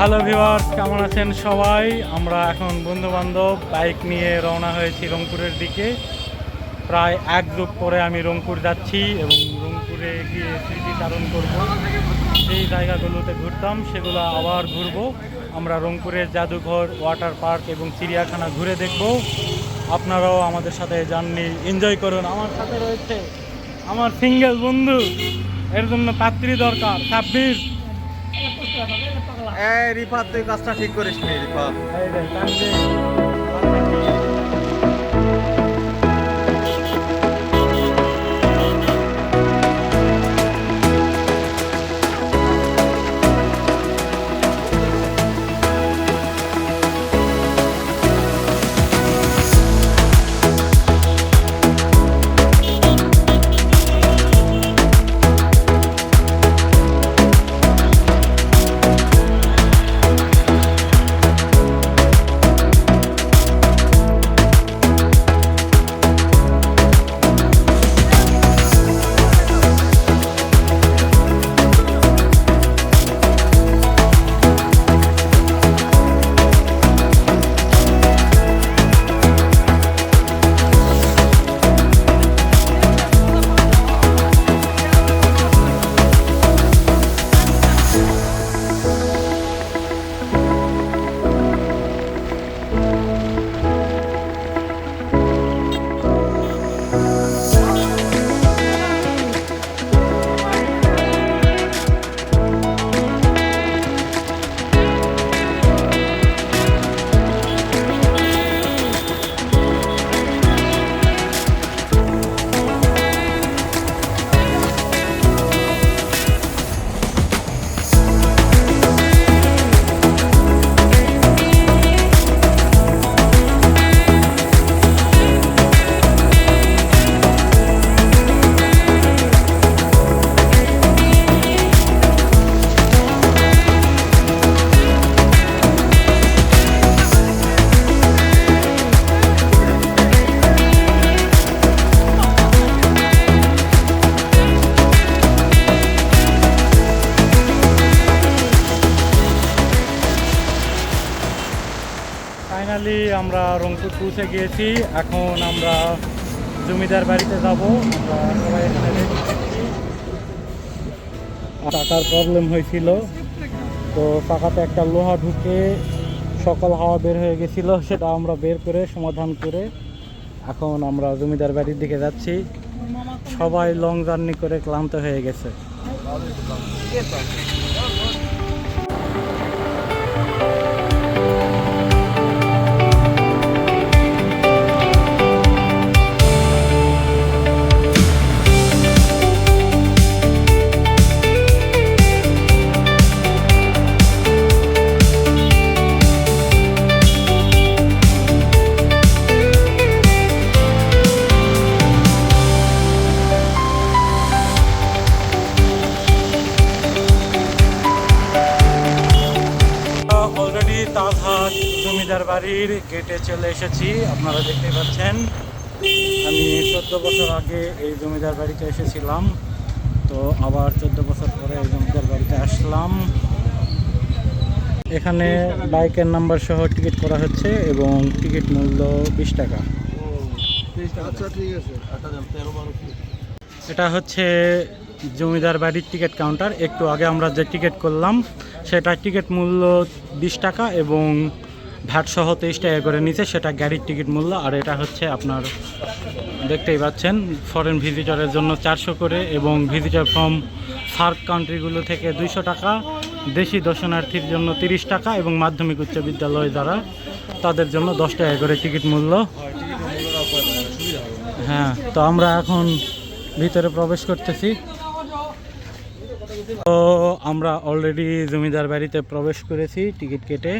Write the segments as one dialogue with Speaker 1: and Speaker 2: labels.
Speaker 1: Hello viewers, কেমন আছেন সবাই? আমরা এখন বন্ধু বান্ধব বাইক নিয়ে রওনা হয়েছি রংপুরের দিকে। প্রায় এক যুগ পরে আমি রংপুর যাচ্ছি এবং রংপুরে গিয়ে স্মৃতিচারণ করব। যেই জায়গাগুলোতে ঘুরতাম সেগুলো আবার ঘুরবো। আমরা রংপুরের জাদুঘর, ওয়াটার পার্ক এবং চিড়িয়াখানা ঘুরে দেখব। আপনারাও আমাদের সাথে জার্নি এনজয় করুন। আমার সাথে রয়েছে আমার সিঙ্গেল বন্ধু, এর জন্য পাত্রী দরকার। 26
Speaker 2: রিফাত, তুই কাজটা ঠিক করিস নি রিফাত।
Speaker 1: এই রে, তানজিম। ফাইনালি আমরা রংপুর পৌঁছে গিয়েছি। এখন আমরা জমিদার বাড়িতে যাব। আমরা সবাই এখানে রেডি থাকছি। টাকার প্রবলেম হয়েছিল, তো টাকাতে একটা লোহা ঢুকে সকল হাওয়া বের হয়ে গেছিল, সেটা আমরা বের করে সমাধান করে এখন আমরা জমিদার বাড়ির দিকে যাচ্ছি। সবাই লং জার্নি করে ক্লান্ত হয়ে গেছে। অলরেডি তাজহাট জমিদার বাড়ির গেটে চলে এসেছি। আপনারা দেখতে পাচ্ছেন, আমি 14 বছর আগে এই জমিদার বাড়িতে এসেছিলাম, তো আবার 14 বছর পরে এই জমিদার বাড়িতে আসলাম। এখানে বাইকের নাম্বার সহ টিকিট করা হচ্ছে এবং টিকিট মূল্য 20 টাকা।
Speaker 2: আচ্ছা ঠিক আছে।
Speaker 1: এটা হচ্ছে জমিদার বাড়ির টিকিট কাউন্টার। একটু আগে আমরা যে টিকিট করলাম সেটার টিকিট মূল্য 20 টাকা এবং ভ্যাট সহ 23 টাকা করে নিচে, সেটা গাড়ির টিকিট মূল্য। আর এটা হচ্ছে আপনার দেখতেই পাচ্ছেন, ফরেন ভিজিটরের জন্য 400 করে এবং ভিজিটর ফ্রম সার্ক কান্ট্রিগুলো থেকে 200 টাকা, দেশি দর্শনার্থীর জন্য 30 টাকা এবং মাধ্যমিক উচ্চ বিদ্যালয় যারা তাদের জন্য 10 টাকা করে টিকিট মূল্য। হ্যাঁ, তো আমরা এখন ভিতরে প্রবেশ করতেছি। তো আমরা অলরেডি জমিদার বাড়িতে প্রবেশ করেছি টিকিট কেটে।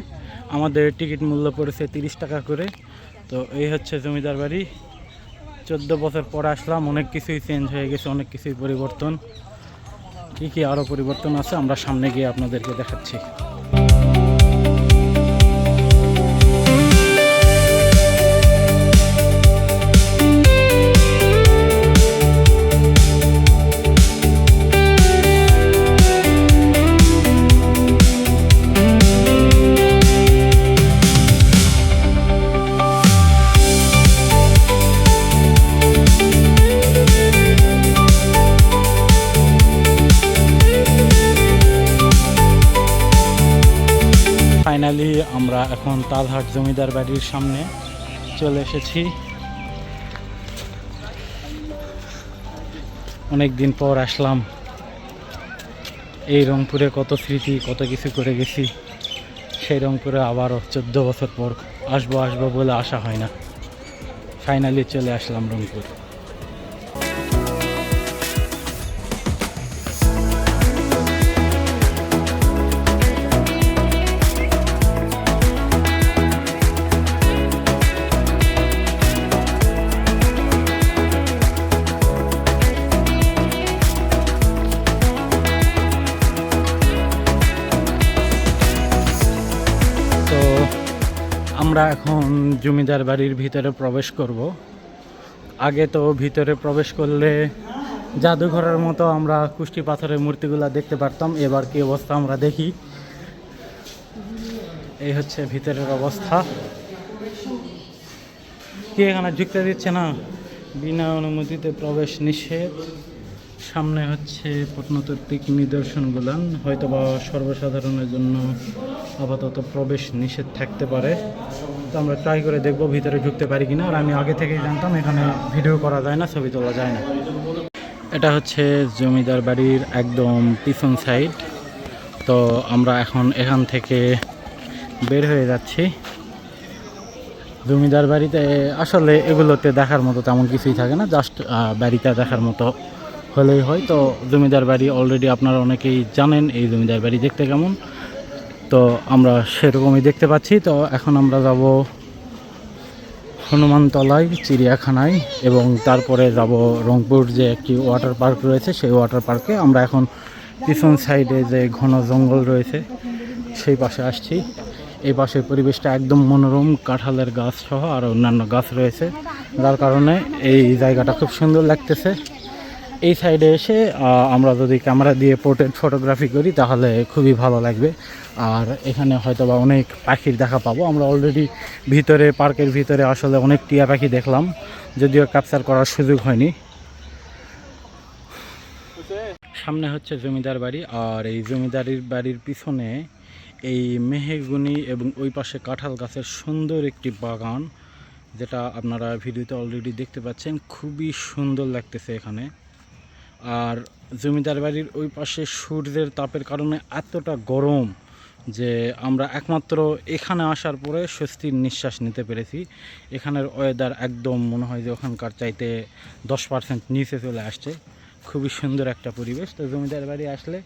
Speaker 1: আমাদের টিকিট মূল্য পড়েছে 30 টাকা করে। তো এই হচ্ছে জমিদার বাড়ি। 14 বছর পরে আসলাম, অনেক কিছুই চেঞ্জ হয়ে গেছে, অনেক কিছুই পরিবর্তন। কি আরও পরিবর্তন আছে আমরা সামনে গিয়ে আপনাদেরকে দেখাচ্ছি। এখন তালহাট জমিদার বাড়ির সামনে চলে এসেছি। অনেক দিন পর আসলাম। এই রংপুরে কত স্মৃতি, কত কিছু করে গেছি। সেই রংপুরে আবারও 14 বছর পর আসবো বলে আসা হয় না। ফাইনালি চলে আসলাম রংপুর। আমরা এখন জমিদার বাড়ির ভিতরে প্রবেশ করব। আগে তো ভিতরে প্রবেশ করলে জাদুঘরের মতো আমরা কুষ্টি পাথরের মূর্তিগুলো দেখতে পারতাম। এবার কি অবস্থা আমরা দেখি। এই হচ্ছে ভিতরের অবস্থা। কি এখানে ঢুকতে দিচ্ছে না, বিনা অনুমতিতে প্রবেশ নিষেধ। সামনে হচ্ছে প্রত্নতাত্ত্বিক নিদর্শনগুলান, হয়তো বা সর্বসাধারণের জন্য আপাতত প্রবেশ নিষেধ থাকতে পারে। তো আমরা ট্রাই করে দেখব ভিতরে ঢুকতে পারি কিনা। আর আমি আগে থেকেই জানতাম এখানে ভিডিও করা যায় না, ছবি তোলা যায় না। এটা হচ্ছে জমিদার বাড়ির একদম পিছন সাইড। তো আমরা এখন এখান থেকে বের হয়ে যাচ্ছি। জমিদার বাড়িতে আসলে এগুলোতে দেখার মতো তেমন কিছুই থাকে না, জাস্ট বাড়িটা দেখার মতো হলেই হয়। তো জমিদার বাড়ি অলরেডি আপনারা অনেকেই জানেন এই জমিদার বাড়ি দেখতে কেমন। তো আমরা সেরকমই দেখতে পাচ্ছি। তো এখন আমরা যাব হনুমানতলায়, চিড়িয়াখানায়, এবং তারপরে যাব রংপুর যে একটি ওয়াটার পার্ক রয়েছে সেই ওয়াটার পার্কে। আমরা এখন পিছন সাইডে যে ঘন জঙ্গল রয়েছে সেই পাশে আসছি। এই পাশের পরিবেশটা একদম মনোরম, কাঁঠালের গাছ সহ আর অন্যান্য গাছ রয়েছে, যার কারণে এই জায়গাটা খুব সুন্দর লাগতেছে। এই সাইডে এসে আমরা যদি ক্যামেরা দিয়ে পোর্ট্রেট ফটোগ্রাফি করি তাহলে খুবই ভালো লাগবে। আর এখানে হয়তো বা অনেক পাখির দেখা পাবো। আমরা অলরেডি ভিতরে, পার্কের ভিতরে আসলে অনেক টিয়া পাখি দেখলাম, যদিও ক্যাপচার করার সুযোগ হয়নি। সামনে হচ্ছে জমিদার বাড়ি, আর এই জমিদারির বাড়ির পিছনে এই মেহগনি এবং ওই পাশে কাঁঠাল গাছের সুন্দর একটি বাগান, যেটা আপনারা ভিডিওতে অলরেডি দেখতে পাচ্ছেন। খুবই সুন্দর লাগতেছে এখানে। আর জমিদার বাড়ির ওই পাশে সূর্যের তাপের কারণে এতটা গরম যে আমরা একমাত্র এখানে আসার পরে স্বস্তির নিঃশ্বাস নিতে পেরেছি। এখানের ওয়েদার একদম মনে হয় যে ওখানকার চাইতে 10% নিচে চলে আসছে। খুবই সুন্দর একটা পরিবেশ। তো জমিদার বাড়ি আসলে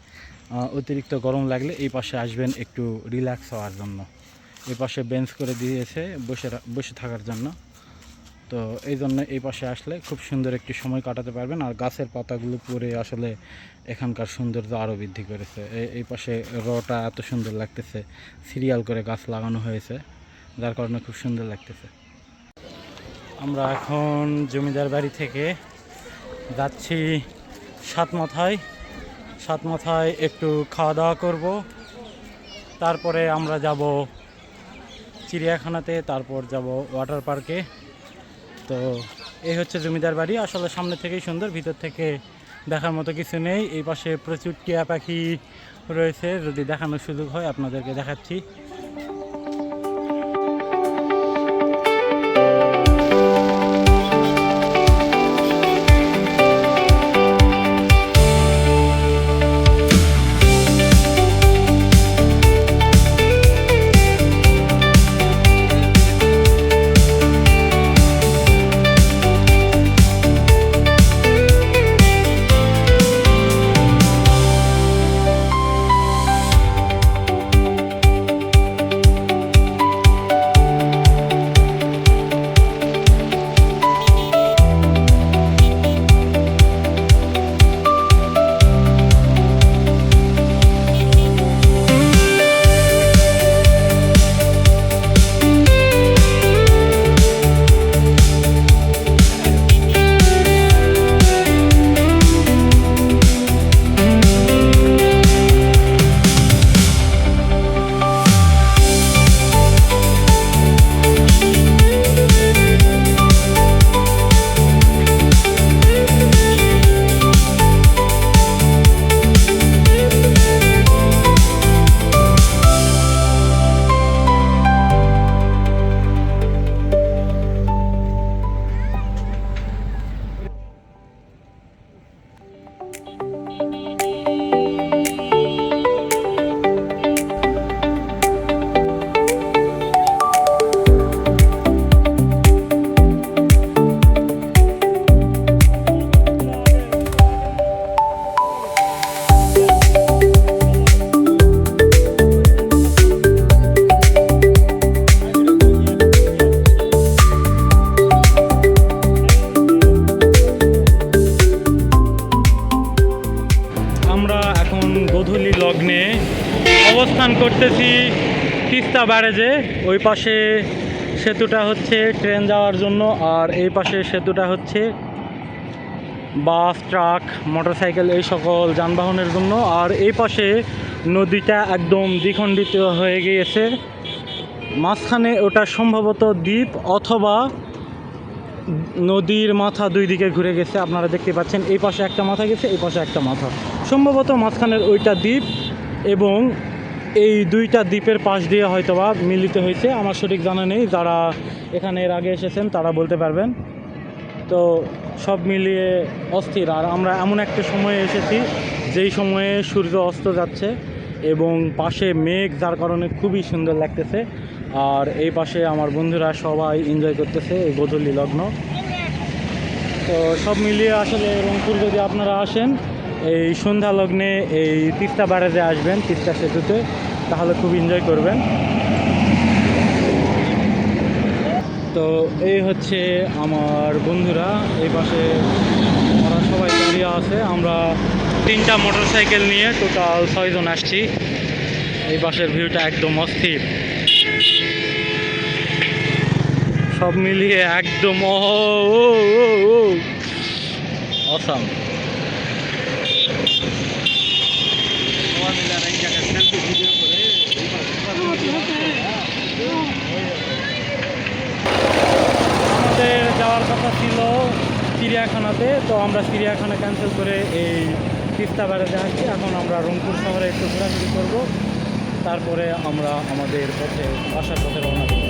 Speaker 1: অতিরিক্ত গরম লাগলে এই পাশে আসবেন একটু রিল্যাক্স হওয়ার জন্য। এই পাশে বেঞ্চ করে দিয়েছে বসে থাকার জন্য। তো এই জন্য এই পাশে আসলে খুব সুন্দর একটি সময় কাটাতে পারবেন। আর গাছের পাতাগুলো পরে আসলে এখানকার সৌন্দর্য আরও বৃদ্ধি করেছে। এই পাশে রটা এত সুন্দর লাগতেছে, সিরিয়াল করে গাছ লাগানো হয়েছে, যার কারণে খুব সুন্দর লাগতেছে। আমরা এখন জমিদার বাড়ি থেকে যাচ্ছি সাতমাথায় একটু খাওয়া দাওয়া করব। তারপরে আমরা যাব চিড়িয়াখানাতে, তারপর যাব ওয়াটার পার্কে। তো এই হচ্ছে জমিদার বাড়ি। আসলে সামনে থেকেই সুন্দর, ভিতর থেকে দেখার মতো কিছু নেই। এই পাশে প্রচুর টিয়া পাখি রয়েছে, যদি দেখানোর সুযোগ হয় আপনাদেরকে দেখাচ্ছি। তিস্তা ব্যারেজে। ওই পাশে সেতুটা হচ্ছে ট্রেন যাওয়ার জন্য, আর এই পাশে সেতুটা হচ্ছে বাস, ট্রাক, মোটরসাইকেল এই সকল যানবাহনের জন্য। আর এই পাশে নদীটা একদম দ্বিখণ্ডিত হয়ে গিয়েছে, মাঝখানে ওটা সম্ভবত দ্বীপ অথবা নদীর মাথা দুই দিকে ঘুরে গেছে। আপনারা দেখতে পাচ্ছেন এই পাশে একটা মাথা গেছে, এই পাশে একটা মাথা, সম্ভবত মাঝখানের ওইটা দ্বীপ, এবং এই দুইটা দ্বীপের পাশ দিয়ে হয়তোবা মিলিত হয়েছে। আমার সঠিক জানা নেই, যারা এখানে এর আগে এসেছেন তারা বলতে পারবেন। তো সব মিলিয়ে অস্থির। আর আমরা এমন একটা সময়ে এসেছি যেই সময়ে সূর্য অস্ত যাচ্ছে এবং পাশে মেঘ, যার কারণে খুবই সুন্দর লাগতেছে। আর এই পাশে আমার বন্ধুরা সবাই এনজয় করতেছে এই গোধূলি লগ্ন। তো সব মিলিয়ে আসলে রংপুর যদি আপনারা আসেন এই সন্ধ্যা লগ্নে এই তিস্তা ব্যারেজে আসবেন, তিস্তা সেতুতে, তাহলে খুব এনজয় করবেন। তো এই হচ্ছে আমার বন্ধুরা, এই পাশে ওরা সবাই দাঁড়িয়ে আছে। আমরা 3টা মোটরসাইকেল নিয়ে টোটাল 6 জন আসছি। এই পাশের ভিউটা একদম অস্থির, সব মিলিয়ে একদম অসাম। আমাদের যাওয়ার কথা ছিল চিড়িয়াখানাতে, তো আমরা চিড়িয়াখানা ক্যান্সেল করে এই তিস্তা ব্যারেজে আসছি। এখন আমরা রংপুর শহরে একটু ঘোরাঘুরি করব, তারপরে আমরা আমাদের বাসার পথে রওনা দেব।